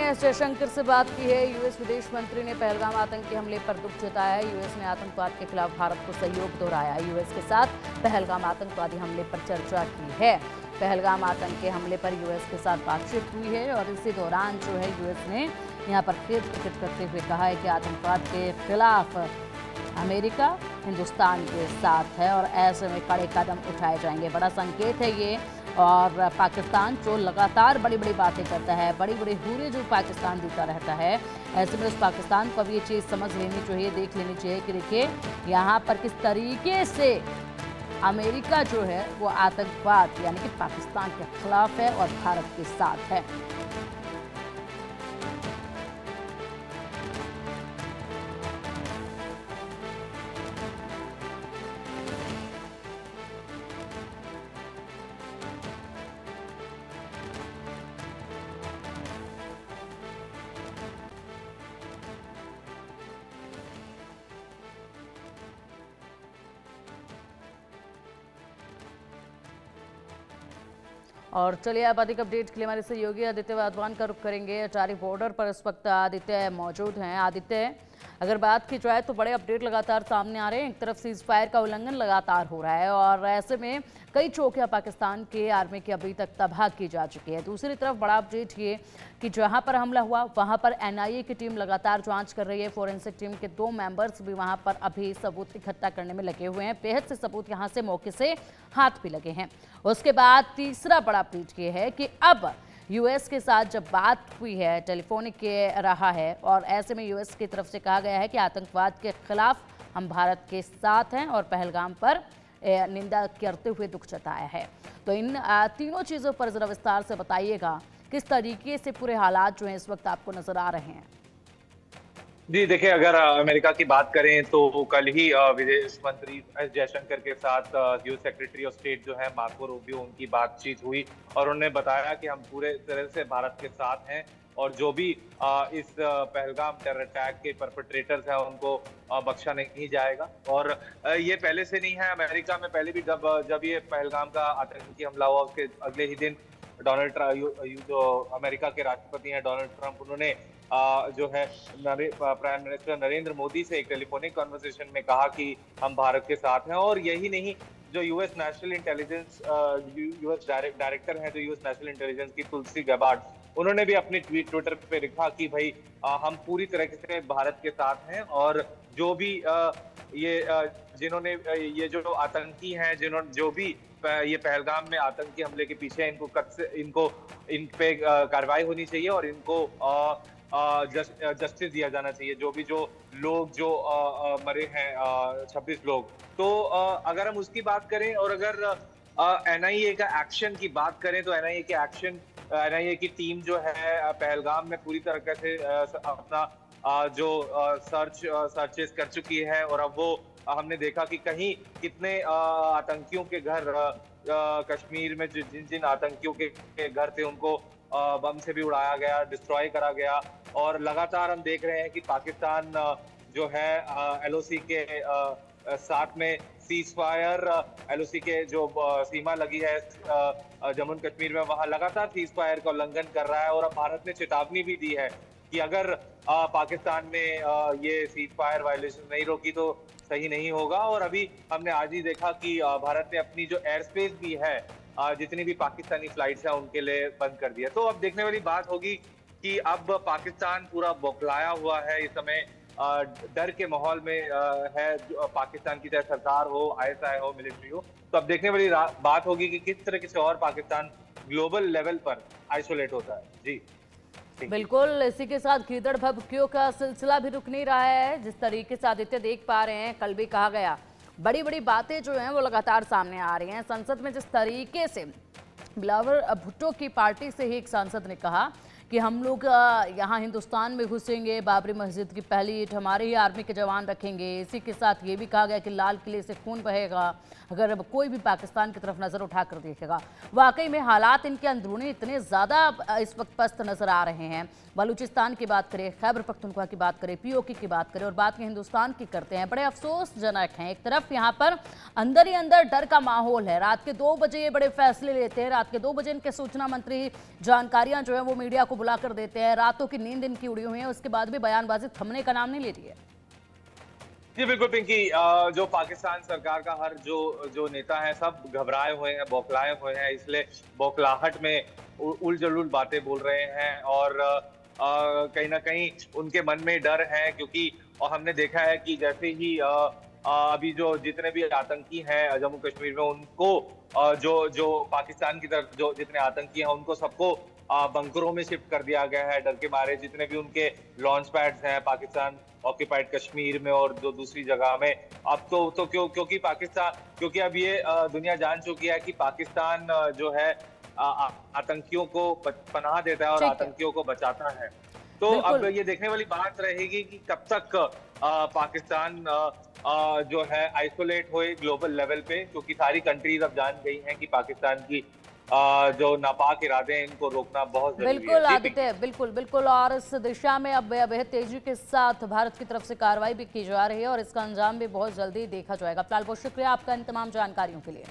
S Jaishankar से बात की है। यूएस विदेश मंत्री ने पहलगाम आतंकी हमले पर दुख जताया है। यूएस ने आतंकवाद के खिलाफ भारत को सहयोग दोहराया। यूएस के साथ पहलगाम आतंकवादी हमले पर चर्चा की है। पहलगाम आतंकी हमले पर यूएस के साथ बातचीत हुई है और इसी दौरान जो है यूएस ने यहाँ पर खेद प्रकट करते हुए कहा है कि आतंकवाद के खिलाफ अमेरिका हिंदुस्तान के साथ है और ऐसे में कड़े कदम उठाए जाएंगे। बड़ा संकेत है ये। और पाकिस्तान जो लगातार बड़ी बड़ी बातें करता है, बड़ी बड़ी हुर्रे जो पाकिस्तान देता रहता है, ऐसे में उस पाकिस्तान को अब ये चीज़ समझ लेनी चाहिए, देख लेनी चाहिए कि देखिए यहाँ पर किस तरीके से अमेरिका जो है वो आतंकवाद यानी कि पाकिस्तान के खिलाफ है और भारत के साथ है। और चलिए अब अधिक अपडेट के लिए हमारे सहयोगी आदित्य वाधवान का रुख करेंगे। अटारी बॉर्डर पर इस वक्त आदित्य मौजूद हैं। आदित्य, अगर बात की जाए तो बड़े अपडेट लगातार सामने आ रहे हैं। एक तरफ सीज फायर का उल्लंघन लगातार हो रहा है और ऐसे में कई चौकियां पाकिस्तान के आर्मी की अभी तक तबाह की जा चुकी है। दूसरी तरफ बड़ा अपडेट ये कि जहां पर हमला हुआ वहां पर एनआईए की टीम लगातार जांच कर रही है। फोरेंसिक टीम के 2 मेंबर्स भी वहां पर अभी सबूत इकट्ठा करने में लगे हुए हैं। बेहद से सबूत यहां से मौके से हाथ भी लगे हैं। उसके बाद तीसरा बड़ा अपडेट ये है कि अब यूएस के साथ जब बात हुई है, टेलीफोनिक के रहा है और ऐसे में यूएस की तरफ से कहा गया है कि आतंकवाद के खिलाफ हम भारत के साथ हैं और पहलगाम पर निंदा करते हुए दुख जताया है। तो इन तीनों चीज़ों पर जरा विस्तार से बताइएगा, किस तरीके से पूरे हालात जो हैं इस वक्त आपको नजर आ रहे हैं। जी देखिए, अगर अमेरिका की बात करें तो कल ही विदेश मंत्री एस जयशंकर के साथ यूएस सेक्रेटरी ऑफ स्टेट जो है मार्को रूबियो, उनकी बातचीत हुई और उन्होंने बताया कि हम पूरे तरह से भारत के साथ हैं और जो भी इस पहलगाम टेरर अटैक के परपेट्रेटर्स हैं उनको बख्शा नहीं जाएगा। और ये पहले से नहीं है, अमेरिका में पहले भी जब ये पहलगाम का आतंकी हमला हुआ उसके अगले ही दिन डोनाल्ड ट्रम्प जो अमेरिका के राष्ट्रपति हैं डोनाल्ड ट्रम्प, उन्होंने जो है प्राइम मिनिस्टर नरेंद्र मोदी से एक टेलीफोनिक कन्वर्सेशन में कहा कि हम भारत के साथ हैं। और यही नहीं, जो US national intelligence US director हैं जो यूएस नेशनल इंटेलिजेंस की तुलसी गैबार्ड, उन्होंने भी अपने ट्विटर पे लिखा कि भाई हम पूरी तरह से भारत के साथ हैं और जो भी जिन्होंने ये जो आतंकी हैं, जिन्होंने जो भी ये पहलगाम में आतंकी हमले के पीछे इनको इन पे कार्रवाई होनी चाहिए और इनको जस्टिस दिया जाना चाहिए। जो लोग जो मरे हैं 26 लोग। तो अगर हम उसकी बात करें और अगर एनआईए का एक्शन की बात करें तो एनआईए की टीम जो है पहलगाम में पूरी तरह से अपना जो सर्चेस कर चुकी है और अब वो हमने देखा कि कहीं कितने आतंकियों के घर कश्मीर में जिन आतंकियों के घर थे उनको बम से भी उड़ाया गया, डिस्ट्रॉय करा गया। और लगातार हम देख रहे हैं कि पाकिस्तान जो है एलओसी के साथ में सीज फायर, एलओसी के जो सीमा लगी है जम्मू कश्मीर में, वहां लगातार सीज फायर का उल्लंघन कर रहा है। और अब भारत ने चेतावनी भी दी है कि अगर पाकिस्तान ने ये सीज फायर वायलेशन नहीं रोकी तो सही नहीं होगा। और अभी हमने आज ही देखा कि भारत ने अपनी जो एयर स्पेस भी है जितनी भी पाकिस्तानी फ्लाइट्स हैं उनके लिए बंद कर दिया। तो अब देखने वाली बात होगी कि अब पाकिस्तान पूरा बौखलाया हुआ है, इस समय डर के माहौल में है पाकिस्तान की, चाहे सरकार हो, आईएसआई हो, मिलिट्री हो। तो अब देखने वाली बात होगी कि किस तरह से और पाकिस्तान ग्लोबल लेवल पर आइसोलेट होता है। जी बिल्कुल, इसी के साथ गीदड़ भभकियों का सिलसिला भी रुक नहीं रहा है। जिस तरीके से आदित्य देख पा रहे हैं, कल भी कहा गया, बड़ी बड़ी बातें जो हैं वो लगातार सामने आ रही हैं। संसद में जिस तरीके से बिलावल भुट्टो की पार्टी से ही एक सांसद ने कहा कि हम लोग यहाँ हिंदुस्तान में घुसेंगे, बाबरी मस्जिद की पहली ईंट हमारे ही आर्मी के जवान रखेंगे। इसी के साथ ये भी कहा गया कि लाल किले से खून बहेगा अगर अब कोई भी पाकिस्तान की तरफ नज़र उठाकर देखेगा। वाकई में हालात इनके अंदरूनी इतने ज़्यादा इस वक्त पस्त नज़र आ रहे हैं। बलूचिस्तान की बात करें, खैबर पख्तूनख्वा की बात करें, पीओके की बात करें और बात में हिंदुस्तान की करते हैं, बड़े अफसोसजनक हैं। एक तरफ यहाँ पर अंदर ही अंदर डर का माहौल है। रात के 2 बजे ये बड़े फैसले लेते हैं। रात के 2 बजे इनके सूचना मंत्री जानकारियां जो है वो मीडिया को बुला कर देते हैं, रातों की नींद इनकी उड़ी हुई है, उसके बाद भी बयानबाजी थमने का नाम नहीं ले रही है। जी बिल्कुल पिंकी, जो पाकिस्तान सरकार का हर जो जो नेता है सब घबराए हुए हैं, बौखलाए हुए हैं, इसलिए बौखलाहट में उल-जलूल बातें बोल रहे हैं और कहीं न कहीं उनके मन में डर है क्योंकि और हमने देखा है कि जैसे ही अभी जो जितने भी आतंकी हैं जम्मू कश्मीर में उनको जो जो पाकिस्तान की तरफ जो जितने आतंकी हैं उनको सबको बंकरों में शिफ्ट कर दिया गया है डर के मारे। जितने भी उनके लॉन्च पैड्स हैं पाकिस्तान ऑक्यूपाइड कश्मीर में और जो दूसरी जगह में, अब तो क्योंकि पाकिस्तान क्योंकि अब ये दुनिया जान चुकी है कि पाकिस्तान जो है आतंकियों को पनाह देता है और ठीक है। आतंकियों को बचाता है। तो अब ये देखने वाली बात रहेगी कि कब तक पाकिस्तान जो है आइसोलेट होए ग्लोबल लेवल पे, क्योंकि सारी कंट्रीज अब जान गई हैं कि पाकिस्तान की जो नापाक इरादे हैं इनको रोकना बहुत जरूरी है। बिल्कुल आदित्य, बिल्कुल बिल्कुल, और इस दिशा में अब बेहद तेजी के साथ भारत की तरफ से कार्रवाई भी की जा रही है और इसका अंजाम भी बहुत जल्दी देखा जाएगा। फिलहाल बहुत शुक्रिया आपका इन तमाम जानकारियों के लिए।